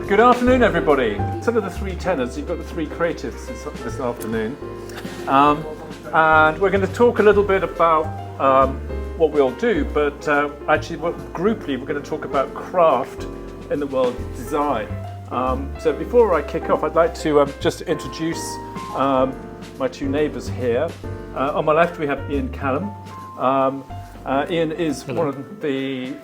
Good afternoon, everybody. Instead of the three tenors, you've got the three creatives this afternoon. And we're going to talk a little bit about what we all do, but actually, grouply, we're going to talk about craft in the world of design. So before I kick off, I'd like to just introduce my two neighbours here. On my left, we have Ian Callum. Ian is one of the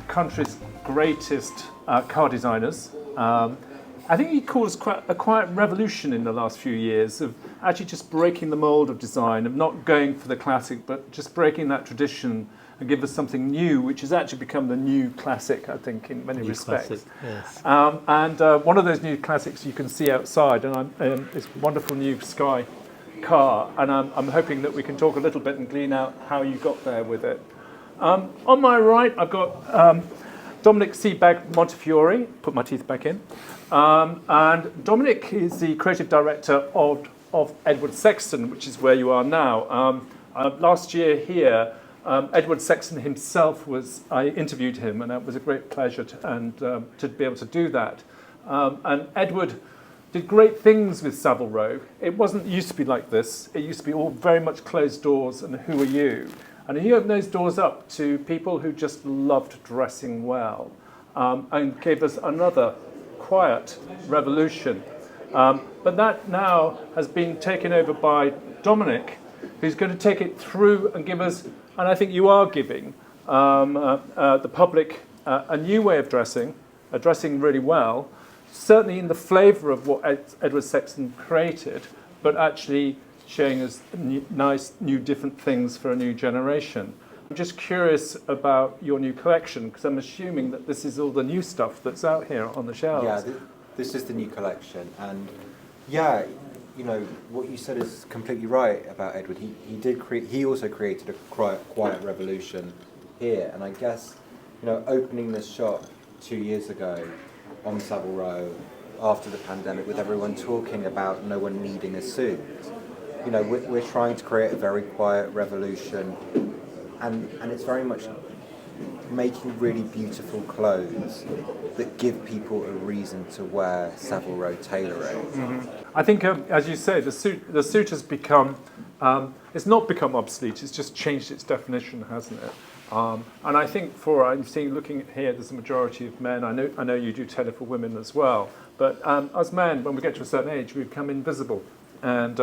country's greatest car designers. I think he caused quite a quiet revolution in the last few years of actually just breaking the mould of design, of not going for the classic, but just breaking that tradition and give us something new, which has actually become the new classic, I think, in many respects. Classic, yes. And one of those new classics you can see outside, and this wonderful new Sky car, and I'm hoping that we can talk a little bit and glean out how you got there with it. On my right, I've got Dominic Sebag-Montefiore, put my teeth back in, and Dominic is the creative director of Edward Sexton, which is where you are now. Last year here, Edward Sexton himself I interviewed him, and it was a great pleasure to be able to do that. And Edward did great things with Savile Row. It used to be like this. It used to be all very much closed doors and who are you? And he opened those doors up to people who just loved dressing well, and gave us another quiet revolution. But that now has been taken over by Dominic, who's going to take it through and give us, and I think you are giving, the public a new way of dressing really well, certainly in the flavour of what Edward Sexton created, but actually showing us nice, new, different things for a new generation. I'm just curious about your new collection, because I'm assuming that this is all the new stuff that's out here on the shelves. Yeah, this is the new collection, and yeah, you know, what you said is completely right about Edward. He also created a quiet revolution here, and I guess, you know, opening this shop 2 years ago on Savile Row after the pandemic, with everyone talking about no one needing a suit. You know, we're trying to create a very quiet revolution, and it's very much making really beautiful clothes that give people a reason to wear Savile Row tailoring. Mm-hmm. I think, as you say, the suit has become, it's not become obsolete, it's just changed its definition, hasn't it? And I think looking here, there's a majority of men. I know you do tailor for women as well, but as men, when we get to a certain age, we become invisible. And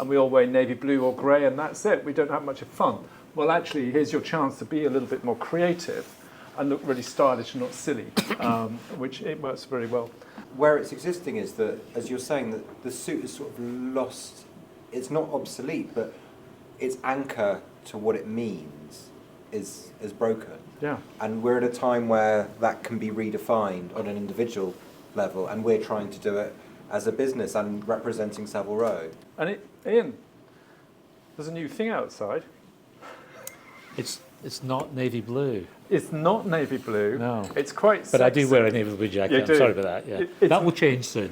we all wear navy blue or grey, and that's it. We don't have much of fun. Well, actually, here's your chance to be a little bit more creative and look really stylish and not silly, which it works very well. Where it's existing is that, as you're saying, that the suit is sort of lost. It's not obsolete, but its anchor to what it means is broken. Yeah. And we're at a time where that can be redefined on an individual level, and we're trying to do it as a business and representing Savile Row. And Ian, there's a new thing outside. It's not navy blue. It's not navy blue. No. It's quite sexy. But I do wear a navy blue jacket. You do. I'm sorry about that. Yeah. That will change soon.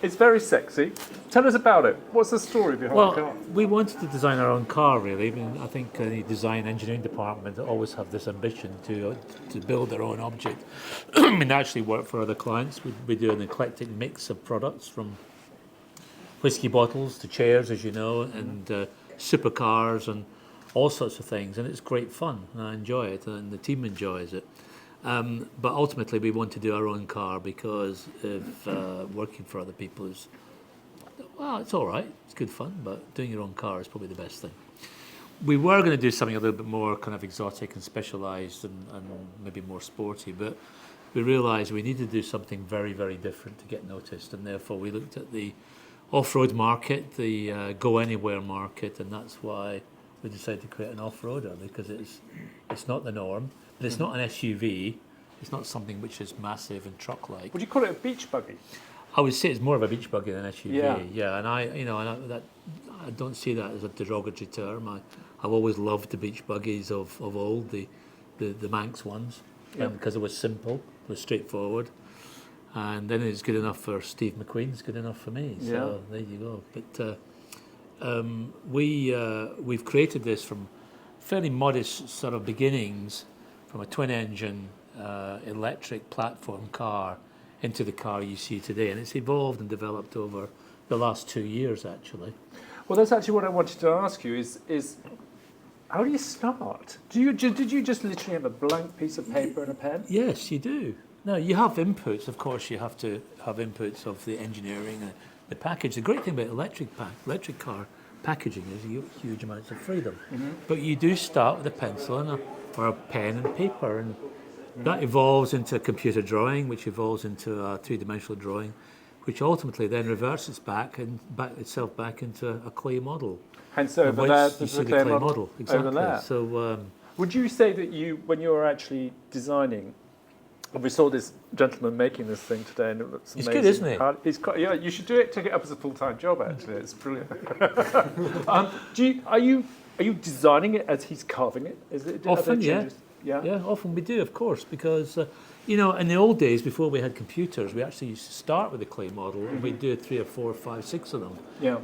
It's very sexy. Tell us about it. What's the story behind the car? Well, we wanted to design our own car, really. I mean, I think the design engineering department always have this ambition to build their own object. We actually work for other clients. We do an eclectic mix of products, from whiskey bottles to chairs, as you know, and supercars and all sorts of things. And it's great fun. And I enjoy it, and the team enjoys it. But ultimately, we want to do our own car because if working for other people is, well, it's all right, it's good fun, but doing your own car is probably the best thing. We were going to do something a little bit more kind of exotic and specialised and maybe more sporty, but we realised we needed to do something very, very different to get noticed, and therefore we looked at the off-road market, the go-anywhere market, and that's why we decided to create an off-roader, because it's not the norm. But it's not an SUV. It's not something which is massive and truck-like. Would you call it a beach buggy? I would say it's more of a beach buggy than an SUV. Yeah. And I don't see that as a derogatory term. I've always loved the beach buggies of old, the Manx ones, because it was simple, it was straightforward, and then it's good enough for Steve McQueen. It's good enough for me. So there you go. But we've created this from fairly modest sort of beginnings, from a twin-engine electric platform car into the car you see today. And it's evolved and developed over the last 2 years, actually. Well, that's actually what I wanted to ask you is how do you start? Did you just literally have a blank piece of paper and a pen? Yes, you do. No, you have inputs. Of course, you have to have inputs of the engineering and the package. The great thing about electric car packaging is you get huge amounts of freedom. But you do start with a pencil or a pen and paper, and that evolves into a computer drawing, which evolves into a three-dimensional drawing, which ultimately then reverts itself back into a clay model. Hence over there, you see the clay model. Exactly. Over there. So, would you say that when you were actually designing, and we saw this gentleman making this thing today, and it looks amazing. It's good, isn't it? He's quite, yeah, you should do it. Take it up as a full-time job. Actually, it's brilliant. Are you designing it as he's carving it? Is it often, yeah. Yeah, Often we do, of course, because in the old days before we had computers, we actually used to start with a clay model, and we'd do 3 or 4 or 5, 6 of them,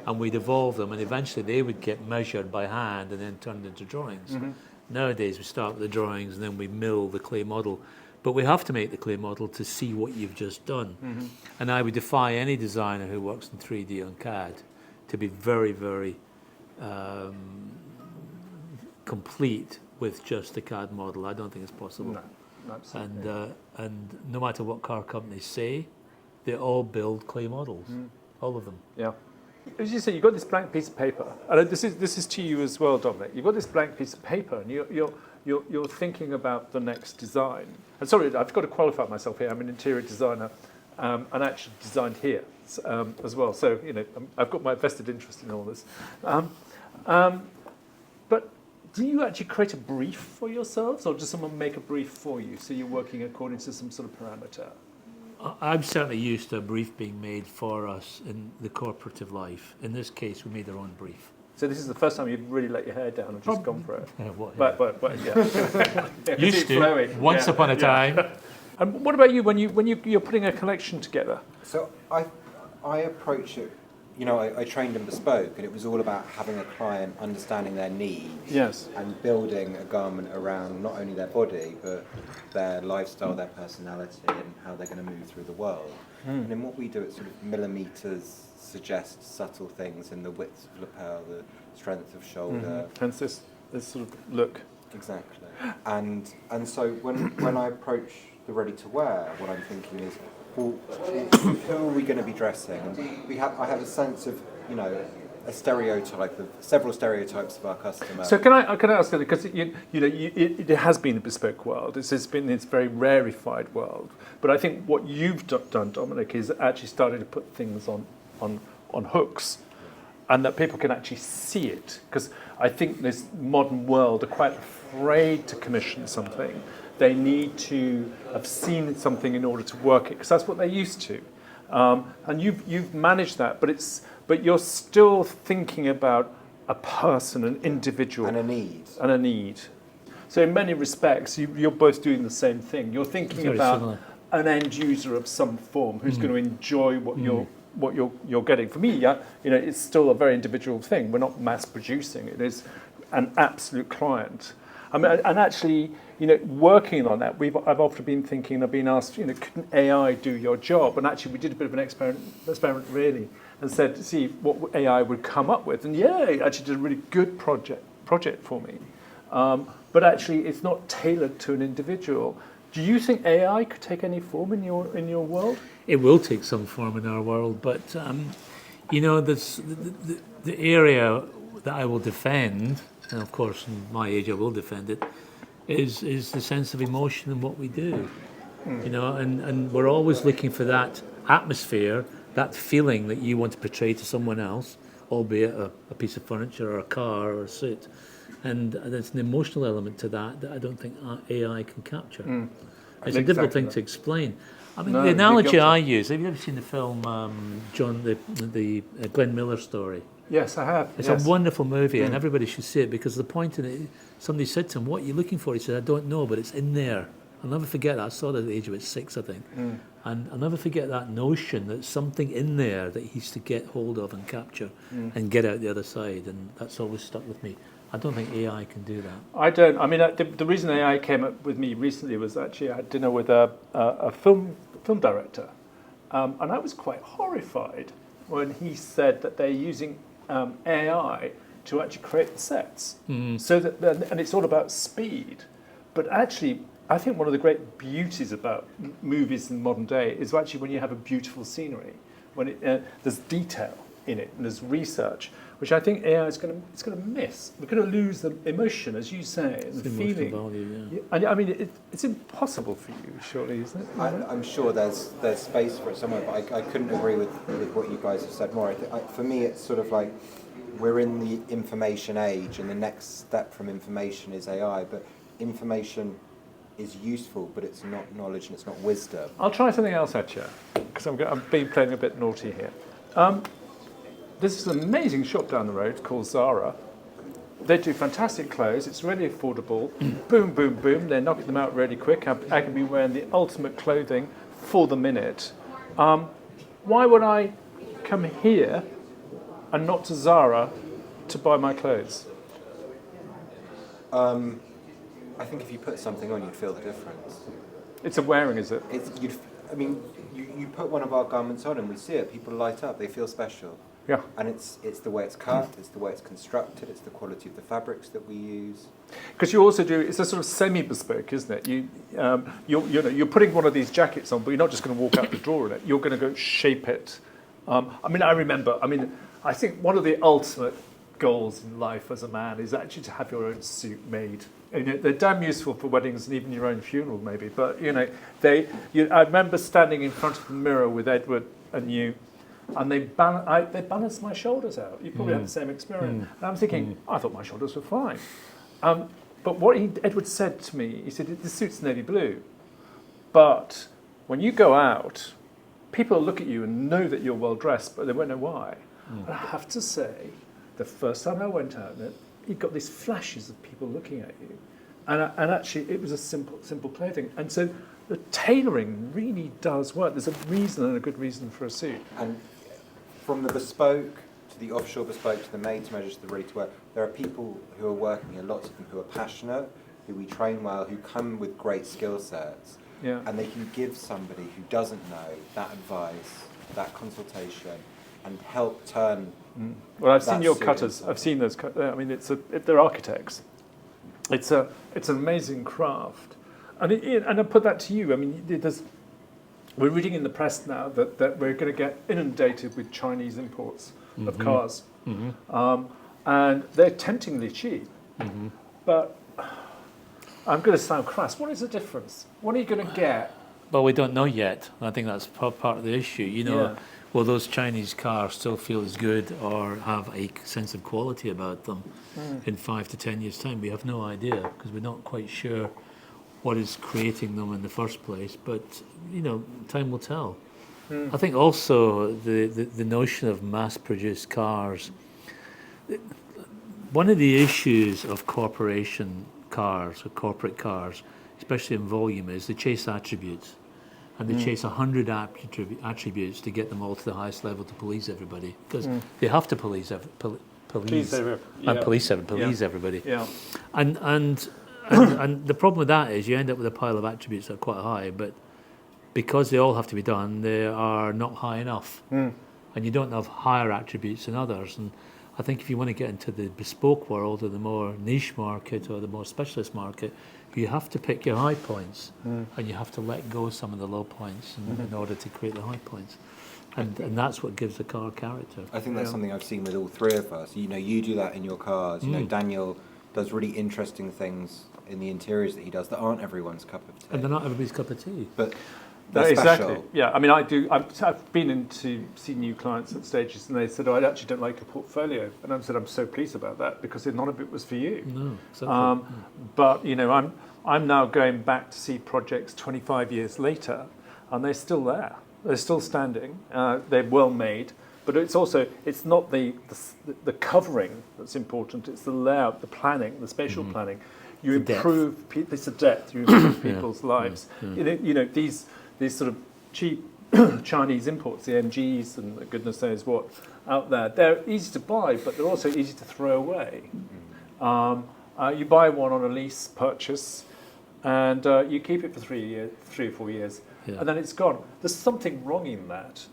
and we'd evolve them, and eventually they would get measured by hand and then turned into drawings. Nowadays we start with the drawings and then we mill the clay model. But we have to make the clay model to see what you've just done. And I would defy any designer who works in 3D on CAD to be very, very complete with just the CAD model. I don't think it's possible. No, absolutely. And no matter what car companies say, they all build clay models, all of them. Yeah. As you say, you've got this blank piece of paper, and this is to you as well, Dominic. You've got this blank piece of paper, and you're thinking about the next design. And sorry, I've got to qualify myself here. I'm an interior designer, and actually designed here as well. So I've got my vested interest in all this. But do you actually create a brief for yourselves, or does someone make a brief for you? So you're working according to some sort of parameter. I'm certainly used to a brief being made for us in the corporative life. In this case, we made our own brief. So this is the first time you've really let your hair down and just gone for it. Yeah, But yeah. Used to, once upon a time. And what about you when you're putting a collection together? So I approach it, I trained in bespoke, and it was all about having a client understanding their needs, Yes, and building a garment around not only their body but their lifestyle, their personality, and how they're going to move through the world. And in what we do, it's sort of millimeters suggest subtle things in the width of lapel, the strength of shoulder. hence this sort of look. Exactly. And so when I approach the ready to wear, what I'm thinking is, well, who are we going to be dressing? And I have a sense of, a stereotype of several stereotypes of our customer. So can I ask you, because it has been a bespoke world. It's been this very rarefied world. But I think what you've done, Dominic, is actually started to put things on hooks, and that people can actually see it. Because I think this modern world are quite afraid to commission something. They need to have seen something in order to work it, because that's what they're used to. And you've managed that, but you're still thinking about a person, an individual, and a need. So in many respects, you're both doing the same thing. You're thinking Very about similar. an end user of some form who's going to enjoy what you're getting. For me, it's still a very individual thing. We're not mass producing. It is an absolute client. I mean, and actually, working on that, I've often been thinking, I've been asked, couldn't AI do your job? And actually, we did a bit of an experiment really, and said, see what AI would come up with. And it actually did a really good project for me. But actually, it's not tailored to an individual. Do you think AI could take any form in your world? It will take some form in our world, but there's the area that I will defend, and of course, in my age, I will defend it, is the sense of emotion in what we do. And we're always looking for that atmosphere, that feeling that you want to portray to someone else, albeit a piece of furniture or a car or a suit. And there's an emotional element to that I don't think AI can capture. It's a difficult thing to explain. I mean, the analogy I use, have you ever seen the film John, the Glenn Miller story? Yes, I have. It's a wonderful movie, and everybody should see it, because the point in it, somebody said to him, "What are you looking for?" He said, "I don't know, but it's in there." I'll never forget that. I saw it at the age of about 6, I think. And I'll never forget that notion that something in there that he's to get hold of and capture and get out the other side, and that's always stuck with me. I don't think AI can do that. I don't. I mean, the reason AI came up with me recently was actually I had dinner with a film director, and I was quite horrified when he said that they're using AI to actually create the sets. So that, and it's all about speed. But actually, I think one of the great beauties about movies in modern day is actually when you have a beautiful scenery, when there's detail in it and there's research, which I think AI is going to miss. We're going to lose the emotion, as you say, and the feeling. Value, yeah. And I mean, it's impossible for you, surely, isn't it? I'm sure there's space for it somewhere, but I couldn't agree with what you guys have said more. For me, it's sort of like we're in the information age, and the next step from information is AI. But information is useful, but it's not knowledge and it's not wisdom. I'll try something else at you, because I'm being playing a bit naughty here. This is an amazing shop down the road called Zara. They do fantastic clothes. It's really affordable. Boom, boom, boom. They're knocking them out really quick. I can be wearing the ultimate clothing for the minute. Why would I come here and not to Zara to buy my clothes? I think if you put something on, you'd feel the difference. It's a wearing, is it? You put one of our garments on and we see it. People light up. They feel special. Yeah. And it's the way it's cut. It's the way it's constructed. It's the quality of the fabrics that we use. Because you also do, it's a sort of semi-bespoke, isn't it? You're putting one of these jackets on, but you're not just going to walk out the door in it. You're going to go shape it. I think one of the ultimate goals in life as a man is actually to have your own suit made. They're damn useful for weddings and even your own funeral, maybe. But I remember standing in front of the mirror with Edward and you, and they balanced my shoulders out. You probably had the same experience. And I'm thinking, I thought my shoulders were fine. But what Edward said to me, he said, "This suit's navy blue, but when you go out, people look at you and know that you're well dressed, but they won't know why." And I have to say, the first time I went out in it, you got these flashes of people looking at you. And actually, it was a simple clothing. And so the tailoring really does work. There's a reason and a good reason for a suit. And from the bespoke to the offshore bespoke to the made-to-measure to the ready-to-wear, there are people who are working here, lots of them who are passionate, who we train well, who come with great skill sets. Yeah. And they can give somebody who doesn't know that advice, that consultation, and help turn. Well, I've seen your cutters. I've seen those. They're architects. It's an amazing craft, and I put that to you. I mean, we're reading in the press now that we're going to get inundated with Chinese imports of cars, and they're temptingly cheap. But I'm going to sound crass. What is the difference? What are you going to get? Well, we don't know yet. I think that's part of the issue. Will those Chinese cars still feel as good or have a sense of quality about them in 5 to 10 years' time? We have no idea because we're not quite sure what is creating them in the first place. But, time will tell. I think also the notion of mass-produced cars, one of the issues of corporation cars or corporate cars, especially in volume, is they chase attributes. And they chase 100 attributes to get them all to the highest level to police everybody, because they have to police everybody. Yeah. And the problem with that is you end up with a pile of attributes that are quite high, but because they all have to be done, they are not high enough. And you don't have higher attributes than others. And I think if you want to get into the bespoke world or the more niche market or the more specialist market, you have to pick your high points and you have to let go some of the low points in order to create the high points. And that's what gives the car character. I think that's something I've seen with all three of us. You do that in your cars. Daniel does really interesting things in the interiors that he does that aren't everyone's cup of tea. And they're not everybody's cup of tea. But they're exactly. special. Yeah, I mean, I've been in to see new clients at stages, and they said, I actually don't like a portfolio. And I said, I'm so pleased about that, because none of it was for you. No, exactly. But, I'm now going back to see projects 25 years later, and they're still there. They're still standing. They're well made. But it's not the covering that's important. It's the layout, the planning, the spatial planning. You improve it's the depth. You improve people's lives. These sort of cheap Chinese imports, the MGs and goodness knows what out there. They're easy to buy, but they're also easy to throw away. You buy one on a lease purchase, and you keep it for 3 or 4 years, Yeah. and then it's gone. There's something wrong in that.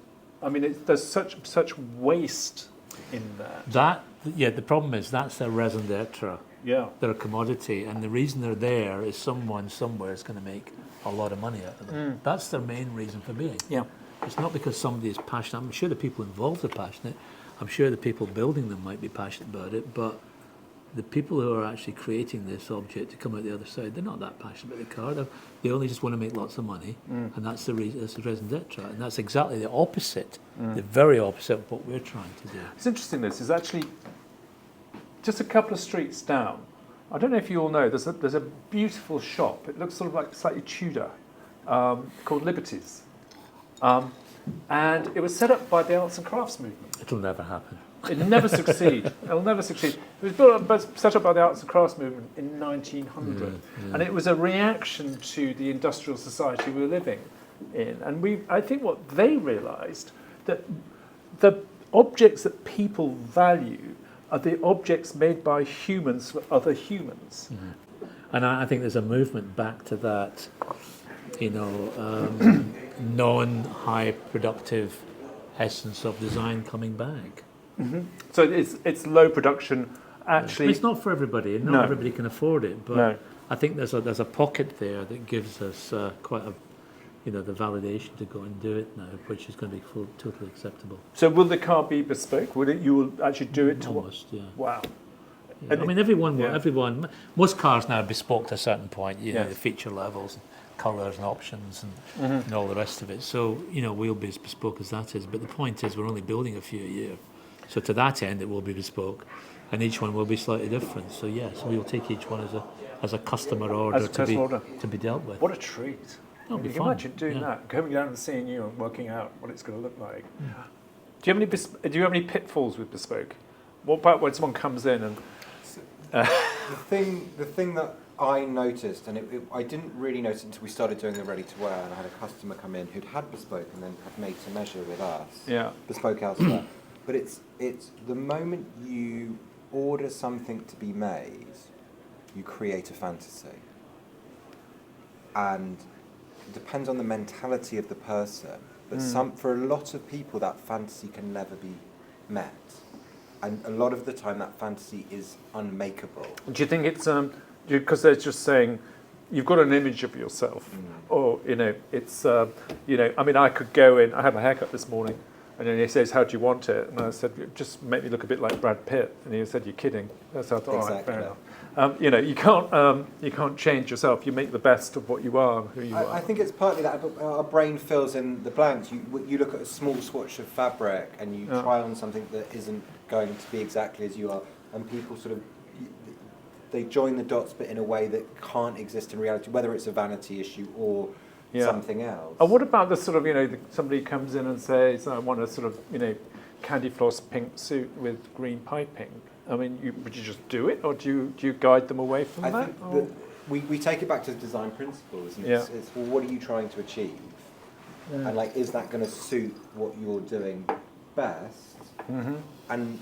I mean, there's such waste in that. The problem is that's their raison d'etre. Yeah. They're a commodity, and the reason they're there is someone somewhere is going to make a lot of money out of them. That's their main reason for being. Yeah. It's not because somebody is passionate. I'm sure the people involved are passionate. I'm sure the people building them might be passionate about it, but the people who are actually creating this object to come out the other side, they're not that passionate about the car. They only just want to make lots of money, and that's the reason. That's the raison d'etre, and that's exactly the opposite, the very opposite of what we're trying to do. It's interesting. This is actually just a couple of streets down. I don't know if you all know. There's a beautiful shop. It looks sort of like slightly Tudor, called Liberties, and it was set up by the arts and crafts movement. It'll never happen. It'll never succeed. It'll never succeed. It was set up by the arts and crafts movement in 1900, and it was a reaction to the industrial society we were living in. And I think what they realised that the objects that people value are the objects made by humans for other humans. And I think there's a movement back to that, non-high productive essence of design coming back. So it's low production. Actually, It's not for everybody, and not No. everybody can afford it. But No. I think there's a pocket there that gives us quite the validation to go and do it now, which is going to be totally acceptable. So will the car be bespoke? You will actually do it to Almost, yeah. Wow. Yeah. And I mean, everyone, yeah. most cars now are bespoke to a certain point, Yes. the feature levels, colours and options and all the rest of it. So, we'll be as bespoke as that is. But the point is we're only building a few a year. So to that end, it will be bespoke. And each one will be slightly different. So yes, we will take each one as a customer order, As a customer order. to be dealt with. What a treat. That'll be you fun. can imagine doing Yeah. that, going down and seeing you and working out what it's going to look like. Do you have any pitfalls with bespoke? What about when someone comes in and The thing that I noticed, and I didn't really notice until we started doing the ready to wear, and I had a customer come in who'd had bespoke and then had made to measure with us, bespoke elsewhere. But it's the moment you order something to be made, you create a fantasy, and it depends on the mentality of the person. But for a lot of people, that fantasy can never be met. And a lot of the time, that fantasy is unmakeable. do you think it's because they're just saying you've got an image of yourself, or it's I mean, I could go in. I had my haircut this morning, and then he says, "How do you want it?" And I said, "Just make me look a bit like Brad Pitt." And he said, "You're kidding." So I thought, all right, fair enough. You can't change yourself. You make the best of what you are, who you are. I think it's partly that our brain fills in the blanks. You look at a small swatch of fabric and you try on something that isn't going to be exactly as you are, and people sort of they join the dots, but in a way that can't exist in reality, whether it's a vanity issue or something else. And what about the sort of somebody comes in and says, "I want a sort of candy floss pink suit with green piping." I mean, would you just do it, or do you guide them away from that? I think that we take it back to design principles, and it's well, what are you trying to achieve, and is that going to suit what you're doing best, and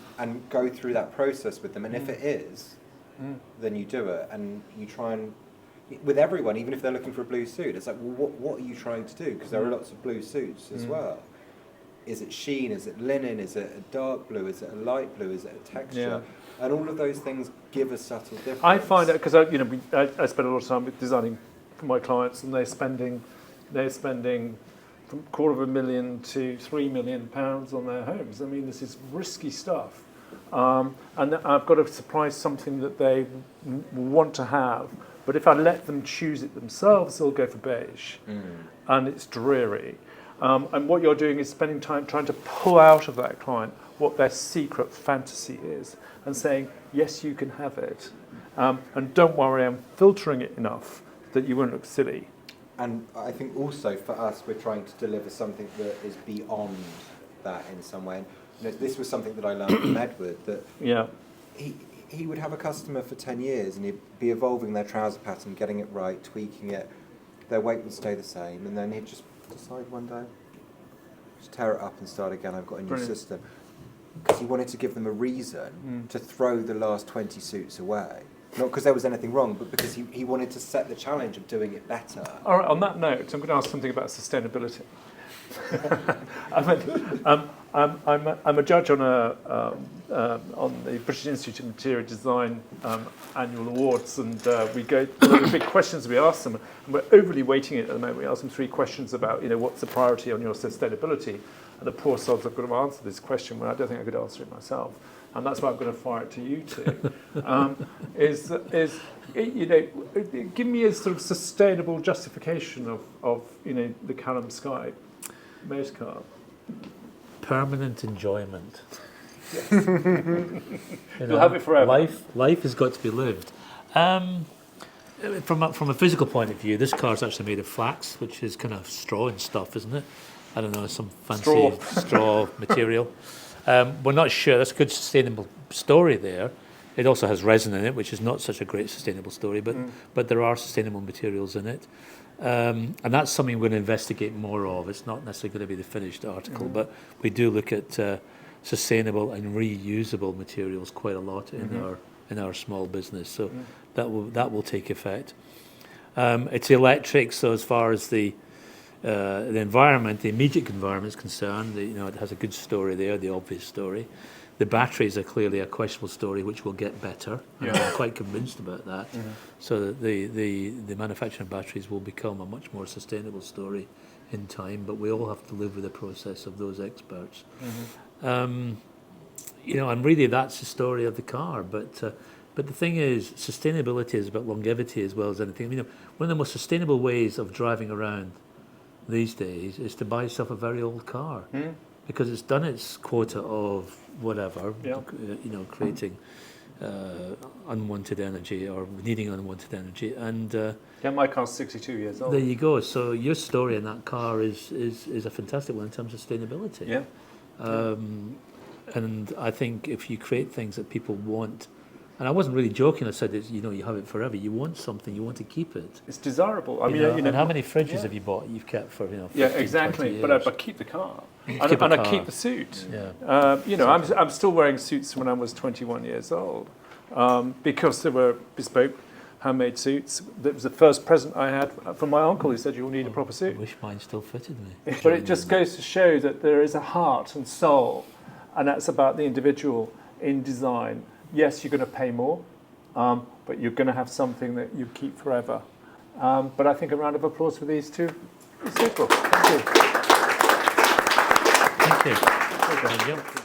go through that process with them, and if it is, then you do it, and you try and with everyone, even if they're looking for a blue suit, it's like, well, what are you trying to do? Because there are lots of blue suits as well. Is it sheen? Is it linen? Is it a dark blue? Is it a light blue? Is it a texture? Yeah. And all of those things give a subtle difference. I find it because I spend a lot of time with designing for my clients, and they're spending from £250,000 to £3 million on their homes. I mean, this is risky stuff, and I've got to supply something that they want to have. But if I let them choose it themselves, they'll go for beige, and it's dreary. And what you're doing is spending time trying to pull out of that client what their secret fantasy is and saying, yes, you can have it. And don't worry, I'm filtering it enough that you won't look silly. And I think also for us, we're trying to deliver something that is beyond that in some way. And, this was something that I learned from Edward, that he would have a customer for 10 years and he'd be evolving their trouser pattern, getting it right, tweaking it. Their weight would stay the same, and then he'd just decide one day, just tear it up and start again. I've got a new system. Because he wanted to give them a reason to throw the last 20 suits away. Not because there was anything wrong, but because he wanted to set the challenge of doing it better. All right, on that note, I'm going to ask something about sustainability. I'm a judge on the British Institute of Interior Design annual awards, and we go the big questions we ask them. And we're overly weighting it at the moment. We ask them 3 questions about, what's the priority on your sustainability, and the poor sods have got to answer this question when I don't think I could answer it myself. And that's why I'm going to fire it to you two. Give me a sort of sustainable justification of the Callum Sky Mayor's car. Permanent enjoyment. You'll have it forever. Life has got to be lived. From a physical point of view, this car is actually made of flax, which is kind of straw and stuff, isn't it? I don't know, some fancy straw material. We're not sure. That's a good sustainable story there. It also has resin in it, which is not such a great sustainable story, but there are sustainable materials in it. And that's something we're going to investigate more of. It's not necessarily going to be the finished article, but we do look at sustainable and reusable materials quite a lot in our small business. So that will take effect. It's electric, so as far as the environment, the immediate environment is concerned, it has a good story there, the obvious story. The batteries are clearly a questionable story, which will get better. And I'm quite convinced about that. So that the manufacturing of batteries will become a much more sustainable story in time, but we all have to live with the process of those experts. And really that's the story of the car. But the thing is, sustainability is about longevity as well as anything. One of the most sustainable ways of driving around these days is to buy yourself a very old car, because it's done its quota of whatever, creating unwanted energy or needing unwanted energy. And my car's 62 years old. There you go. So your story in that car is a fantastic one in terms of sustainability. Yeah. And I think if you create things that people want, and I wasn't really joking. I said, you have it forever. You want something, you want to keep it. It's desirable. And how many fridges have you bought? You've kept for 15, exactly. 20 years. But I keep the car, and I keep the suit. Yeah. I'm still wearing suits when I was 21 years old, because they were bespoke, handmade suits. That was the first present I had from my uncle. He said, "You will need a proper suit." I wish mine still fitted me. But it just goes to show that there is a heart and soul, and that's about the individual in design. Yes, you're going to pay more, but you're going to have something that you keep forever. But I think a round of applause for these two is super. Thank you. Thank you. Thank you.